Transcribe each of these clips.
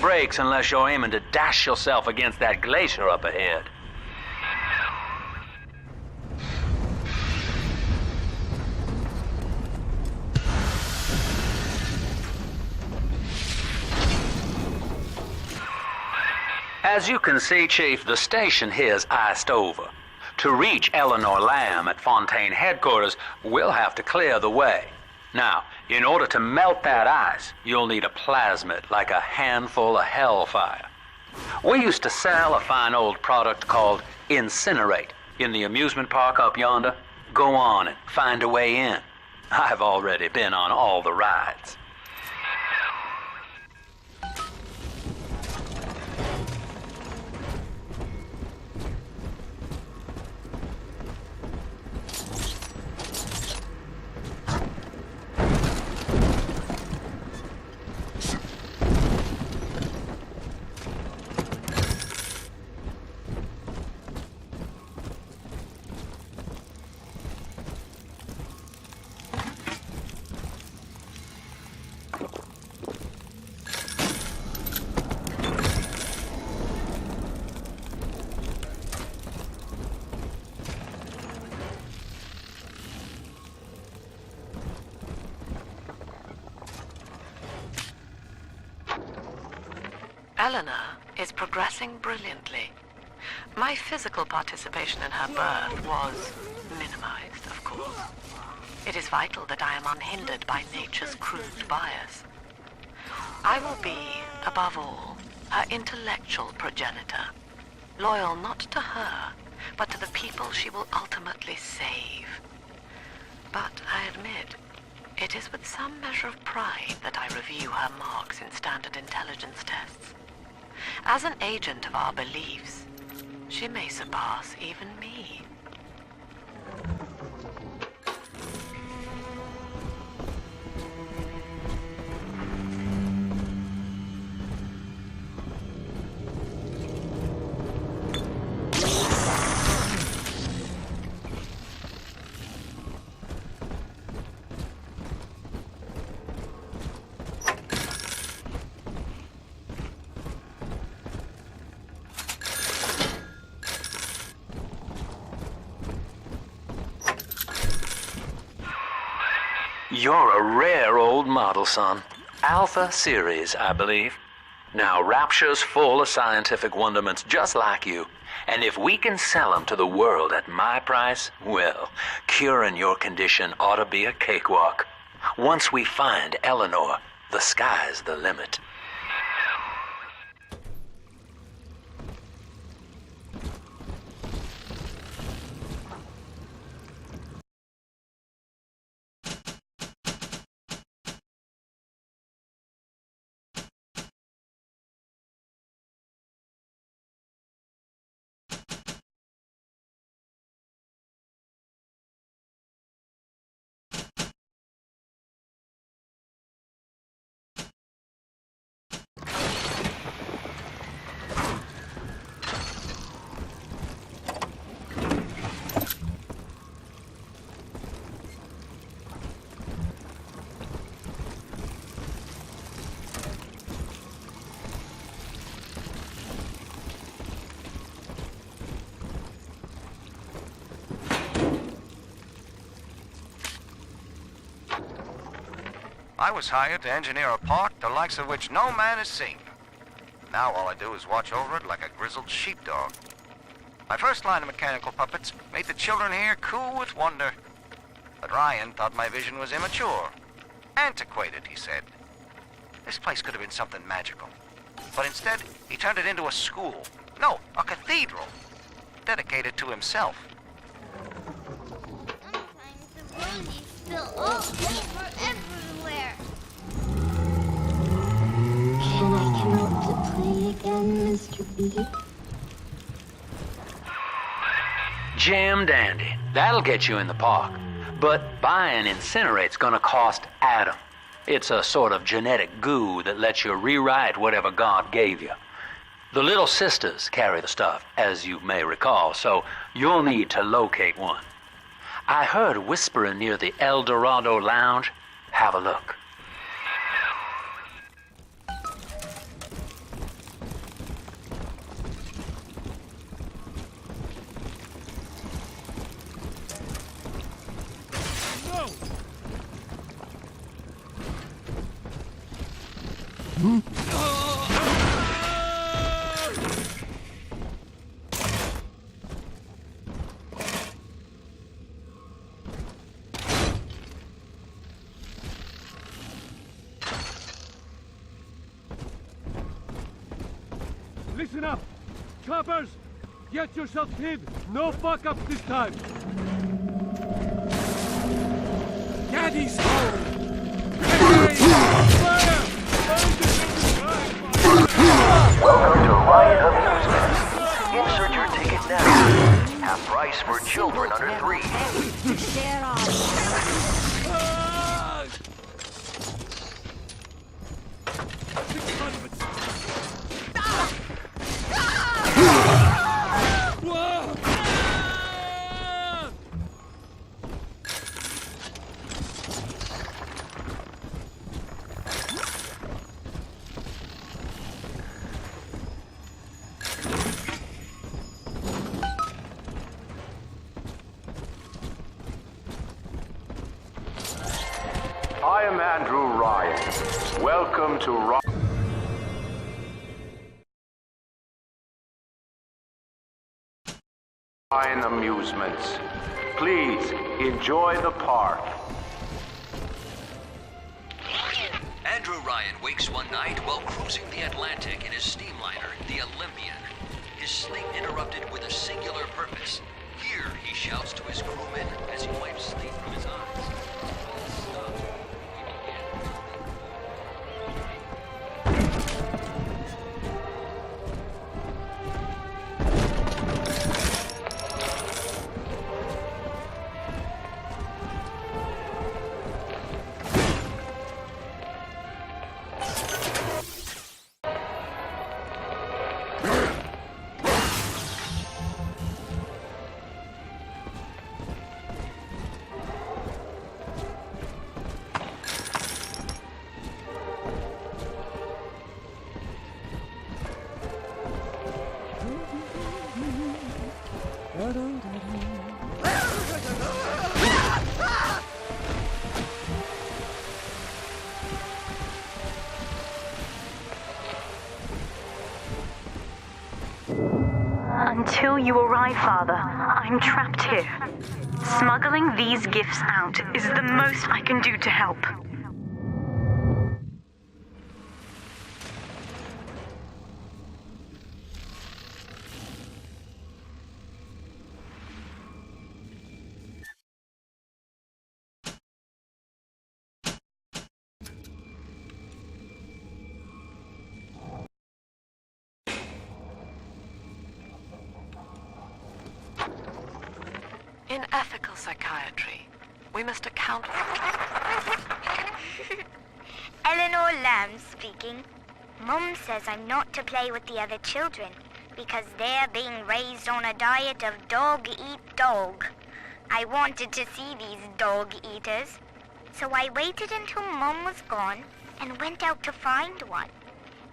brakes unless you're aiming to dash yourself against that glacier up ahead. As you can see, Chief, the station here's iced over. To reach Eleanor Lamb at Fontaine headquarters, we'll have to clear the way. Now, in order to melt that ice, you'll need a plasmid, like a handful of hellfire. We used to sell a fine old product called Incinerate in the amusement park up yonder. Go on and find a way in. I've already been on all the rides. Eleanor is progressing brilliantly. My physical participation in her birth was minimized, of course. It is vital that I am unhindered by nature's crude bias. I will be, above all, her intellectual progenitor, loyal not to her, but to the people she will ultimately save. But I admit, it is with some measure of pride that I review her marks in standard intelligence tests. As an agent of our beliefs, she may surpass even me. You're a rare old model, son. Alpha series, I believe. Now, Rapture's full of scientific wonderments just like you. And if we can sell them to the world at my price, well, curing your condition ought to be a cakewalk. Once we find Eleanor, the sky's the limit. I was hired to engineer a park the likes of which no man has seen. Now all I do is watch over it like a grizzled sheepdog. My first line of mechanical puppets made the children here coo with wonder. But Ryan thought my vision was immature. Antiquated, he said. This place could have been something magical. But instead, he turned it into a school. No, a cathedral. Dedicated to himself. Sometimes the road is still all over everywhere. Can I come out to play again, Mr. B? Jam dandy. That'll get you in the park. But buying Incinerate's gonna cost Adam. It's a sort of genetic goo that lets you rewrite whatever God gave you. The little sisters carry the stuff, as you may recall, so you'll need to locate one. I heard whispering near the El Dorado Lounge. Have a look. Listen up! Choppers! Get yourselves hid! No fuck-ups this time! Daddy's home! Hey! Fire! Welcome to Riot Amusement. Insert your ticket now. Half price for children under 3. I am Andrew Ryan. Welcome to Ryan Amusements. Please enjoy the park. Andrew Ryan wakes one night while cruising the Atlantic in his steamliner, the Olympian. His sleep interrupted with a singular purpose. Here, he shouts to his crewmen as he wipes sleep from his eyes. Until you arrive, Father, I'm trapped here. Smuggling these gifts out is the most I can do to help. In ethical psychiatry, we must account for... Eleanor Lamb speaking. Mum says I'm not to play with the other children because they're being raised on a diet of dog-eat-dog. I wanted to see these dog-eaters, so I waited until Mum was gone and went out to find one.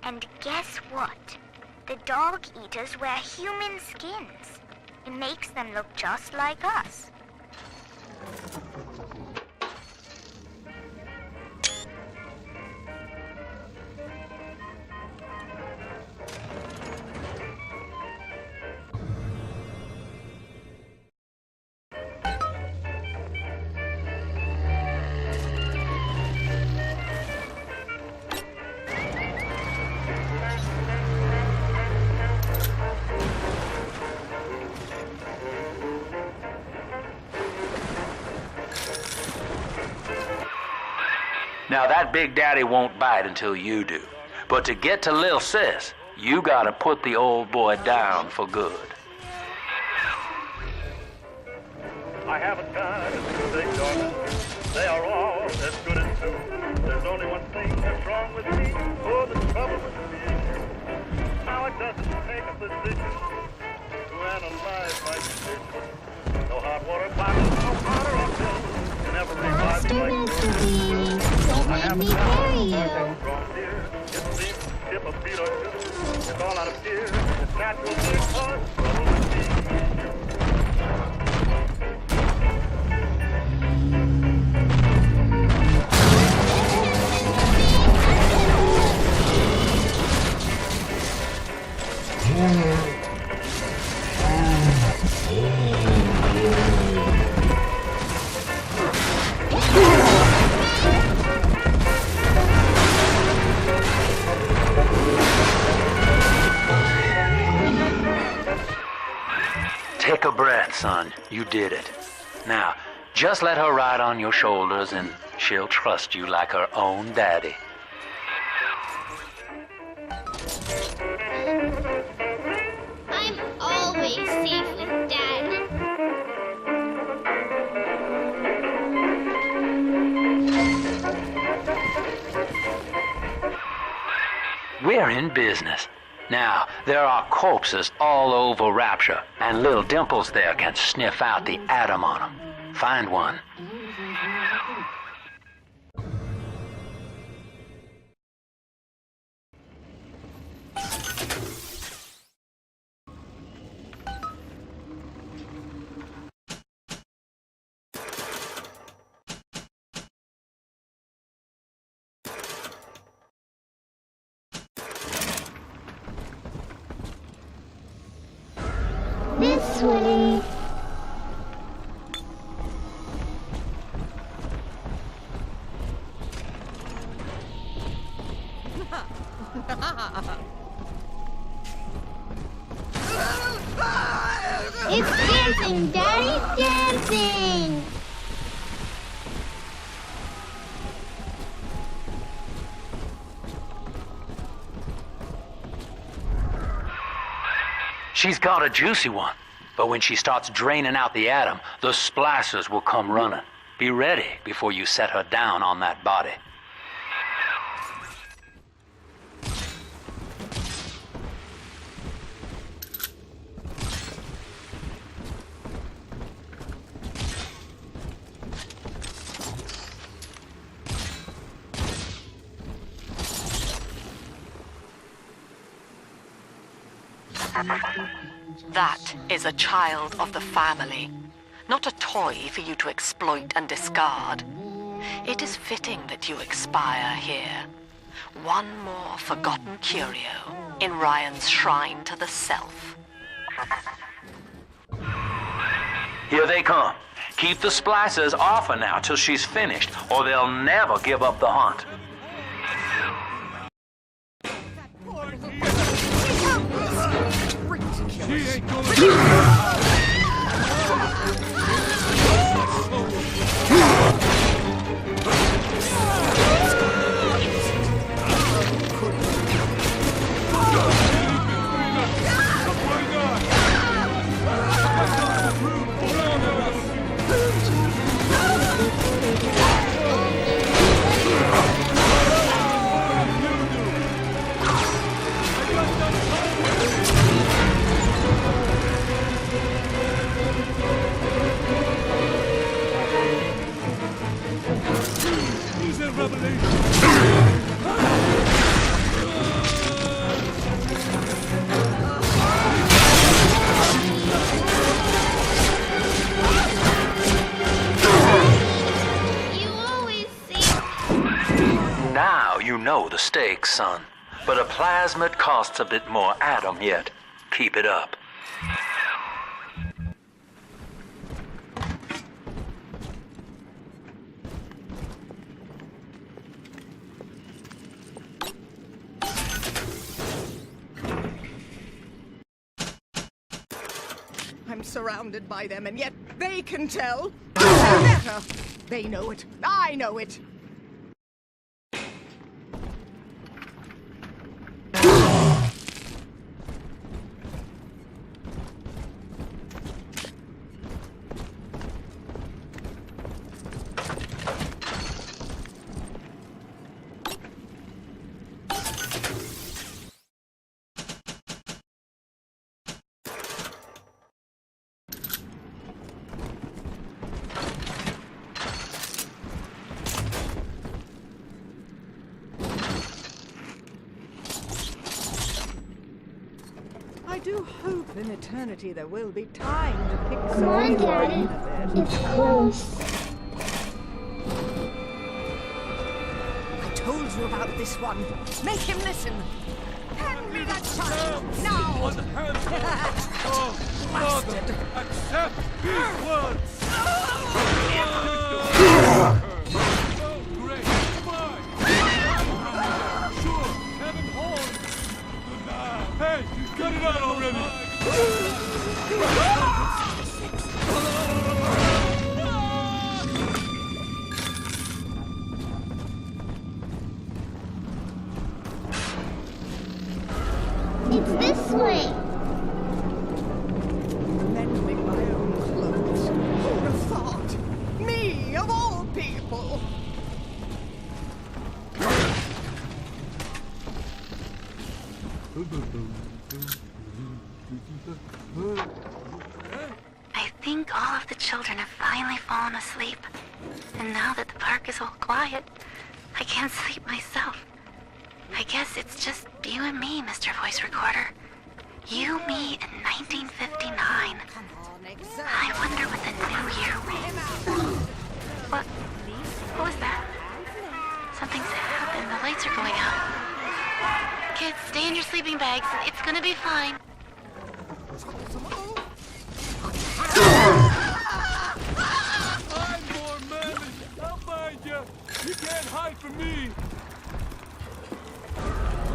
And guess what? The dog-eaters wear human skins. It makes them look just like us. Now that Big Daddy won't bite until you do. But to get to Lil Sis, you gotta put the old boy down for good. I have a kind of big daughters. They are all as good as two. There's only one thing that's wrong with me. Oh, the trouble with me is you. Now it doesn't take a physician to analyze my condition. No hot water bottles, no powder or pills can ever revive me like you. I have a kind of wrong here. It seems to skip a beat or two. It's all out of fear. It's natural to cause trouble with me. Take a breath, son. You did it. Now, just let her ride on your shoulders and she'll trust you like her own daddy. I'm always safe with Daddy. We're in business. Now, there are corpses all over Rapture, and little Dimples there can sniff out the atom on them. Find one. This way. It's dancing, Daddy, dancing! She's got a juicy one, but when she starts draining out the atom, the splicers will come running. Be ready before you set her down on that body. That is a child of the family, not a toy for you to exploit and discard. It is fitting that you expire here. One more forgotten curio in Ryan's shrine to the self. Here they come. Keep the splicers off her now till she's finished, or they'll never give up the hunt. Now you know the stakes, son. But a plasmid costs a bit more atom yet. Keep it up. I'm surrounded by them, and yet they can tell. They're better. They know it. I know it. I do hope in eternity there will be time to pick some. Come on, Daddy. It's close. I told you about this one. Make him listen. Hand me that child now. Father, accept these words. Great, fine. Sure, Heaven holds the lamb. Hey, cut it out already! It's this way. Mending my own clothes. Who would have thought? Me, of all people! I think all of the children have finally fallen asleep. And now that the park is all quiet, I can't sleep myself. I guess it's just you and me, Mr. Voice Recorder. You, me, in 1959. I wonder what the new year will. What was that? Something's happened. The lights are going out. Kids, stay in your sleeping bags. It's gonna be fine. I'm more manly. I'll find you. You can't hide from me.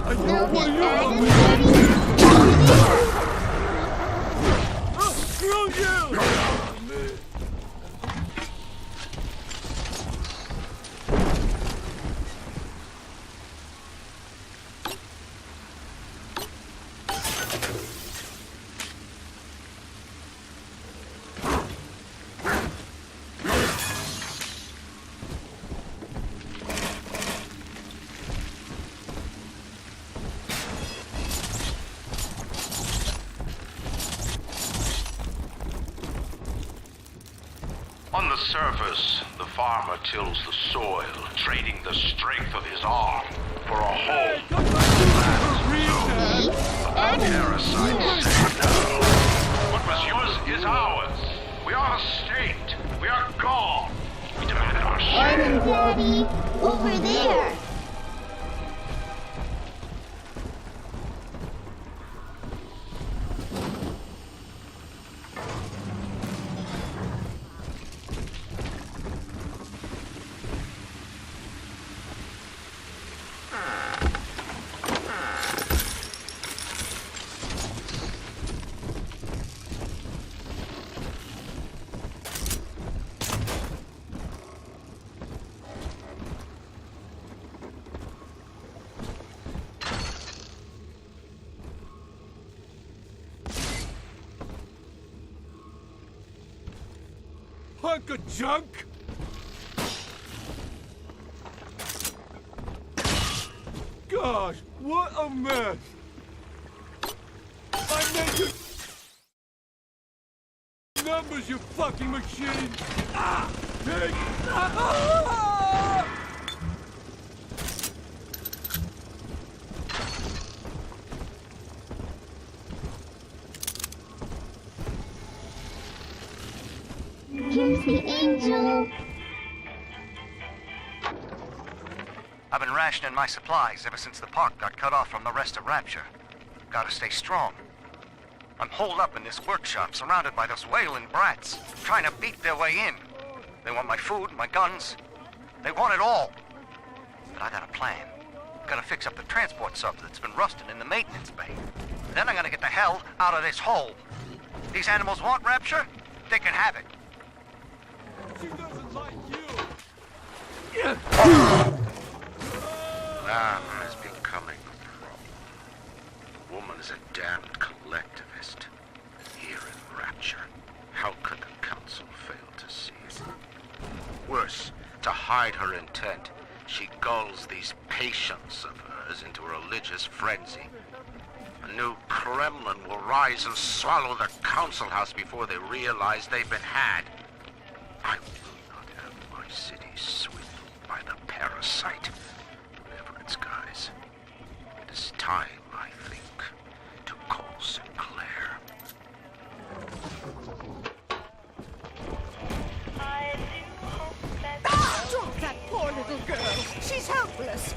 I know where you are. Screw you! On the surface, the farmer tills the soil, trading the strength of his arm for a home. But parasites say no. What was yours is ours. We are the state. We are gone. We demand our share. Arden, Daddy, over there. Hunk of junk! Gosh, what a mess! I made you numbers, you fucking machine! Ah! Pig! Ah! Here's the angel. I've been rationing my supplies ever since the park got cut off from the rest of Rapture. Gotta stay strong. I'm holed up in this workshop, surrounded by those wailing brats, trying to beat their way in. They want my food, my guns. They want it all. But I got a plan. Gotta fix up the transport sub that's been rusting in the maintenance bay. Then I'm gonna get the hell out of this hole. These animals want Rapture? They can have it. She doesn't like you! Man is becoming a problem. The woman is a damned collectivist. Here in Rapture, how could the council fail to see it? Worse, to hide her intent, she gulls these patients of hers into a religious frenzy. A new Kremlin will rise and swallow the council house before they realize they've been had. I will not have my city swindled by the parasite, whatever its guise. It is time, I think, to call Sinclair. Drop that poor little girl. She's helpless.